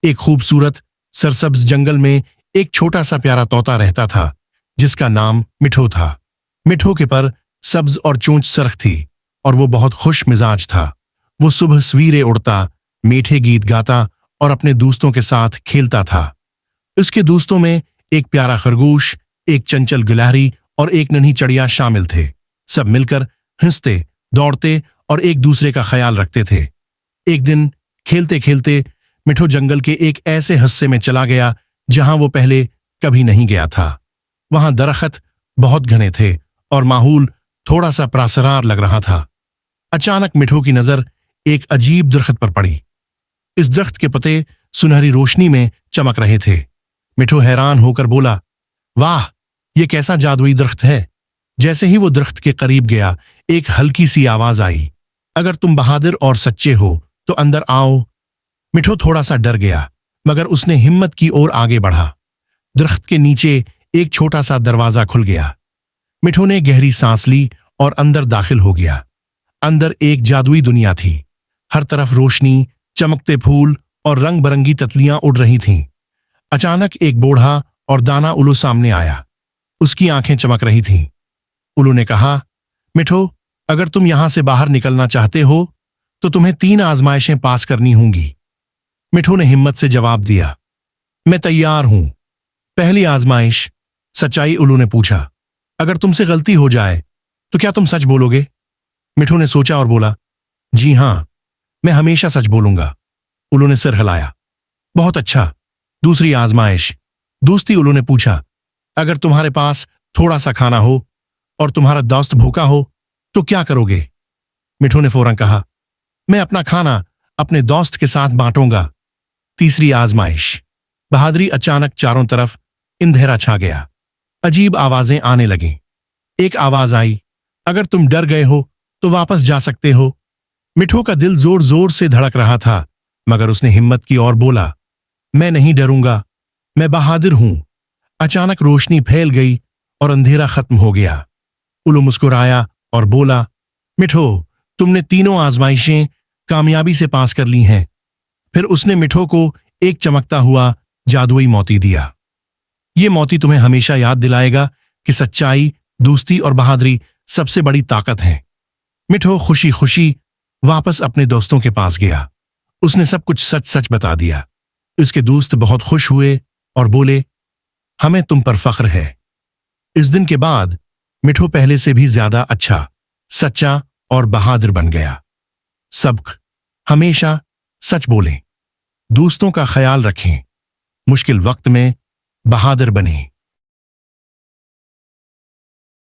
एक खूबसूरत सरसब्ज जंगल में एक छोटा सा प्यारा तोता रहता था जिसका नाम मिठो था। मिठो के पर सब्ज और चोंच सरख थी और वो बहुत खुश मिजाज था। वो सुबह सवेरे उड़ता, मीठे गीत गाता और अपने दोस्तों के साथ खेलता था। उसके दोस्तों में एक प्यारा खरगोश, एक चंचल गिलहरी और एक नन्ही चिड़िया शामिल थे। सब मिलकर हंसते, दौड़ते और एक दूसरे का ख्याल रखते थे। एक दिन खेलते खेलते मिठो जंगल के एक ऐसे हिस्से में चला गया जहां वो पहले कभी नहीं गया था। वहां दरख्त बहुत घने थे और माहौल थोड़ा सा प्रासरार लग रहा था। अचानक मिठो की नजर एक अजीब दरख्त पर पड़ी। इस दरख्त के पत्ते सुनहरी रोशनी में चमक रहे थे। मिठो हैरान होकर बोला, वाह, ये कैसा जादुई दरख्त है। जैसे ही वो दरख्त के करीब गया, एक हल्की सी आवाज आई, अगर तुम बहादुर और सच्चे हो तो अंदर आओ। मिठो थोड़ा सा डर गया, मगर उसने हिम्मत की ओर आगे बढ़ा। दरख्त के नीचे एक छोटा सा दरवाजा खुल गया। मिठो ने गहरी सांस ली और अंदर दाखिल हो गया। अंदर एक जादुई दुनिया थी। हर तरफ रोशनी, चमकते फूल और रंग बरंगी तितलियां उड़ रही थीं। अचानक एक बूढ़ा और दाना उल्लू सामने आया। उसकी आंखें चमक रही थीं। उल्लू ने कहा, मिठो, अगर तुम यहां से बाहर निकलना चाहते हो तो तुम्हें 3 आजमाइशें पास करनी होंगी। मिठो ने हिम्मत से जवाब दिया, मैं तैयार हूं। पहली आजमाइश, सच्चाई। उल्लू ने पूछा, अगर तुमसे गलती हो जाए तो क्या तुम सच बोलोगे? मिठो ने सोचा और बोला, जी हां, मैं हमेशा सच बोलूंगा। उल्लू ने सिर हिलाया। बहुत अच्छा। दूसरी आजमाइश, दोस्ती। उल्लू ने पूछा, अगर तुम्हारे पास थोड़ा सा खाना हो और तुम्हारा दोस्त भूखा हो तो क्या करोगे? मिठो ने फौरन कहा, मैं अपना खाना अपने दोस्त के साथ बांटूंगा। तीसरी आजमाइश, बहादुरी। अचानक चारों तरफ अंधेरा छा गया। अजीब आवाजें आने लगीं। एक आवाज आई, अगर तुम डर गए हो तो वापस जा सकते हो। मिठो का दिल जोर जोर से धड़क रहा था, मगर उसने हिम्मत की और बोला, मैं नहीं डरूंगा, मैं बहादुर हूं। अचानक रोशनी फैल गई और अंधेरा खत्म हो गया। उल्लू मुस्कुराया और बोला, मिठो, तुमने तीनों आजमाइशें कामयाबी से पास कर ली हैं। फिर उसने मिठो को एक चमकता हुआ जादुई मोती दिया। ये मोती तुम्हें हमेशा याद दिलाएगा कि सच्चाई, दोस्ती और बहादुरी सबसे बड़ी ताकत है। मिठो खुशी खुशी वापस अपने दोस्तों के पास गया। उसने सब कुछ सच सच बता दिया। उसके दोस्त बहुत खुश हुए और बोले, हमें तुम पर फख्र है। इस दिन के बाद मिठो पहले से भी ज्यादा अच्छा, सच्चा और बहादुर बन गया। सबक, हमेशा सच बोलें, दोस्तों का ख्याल रखें, मुश्किल वक्त में बहादुर बनें।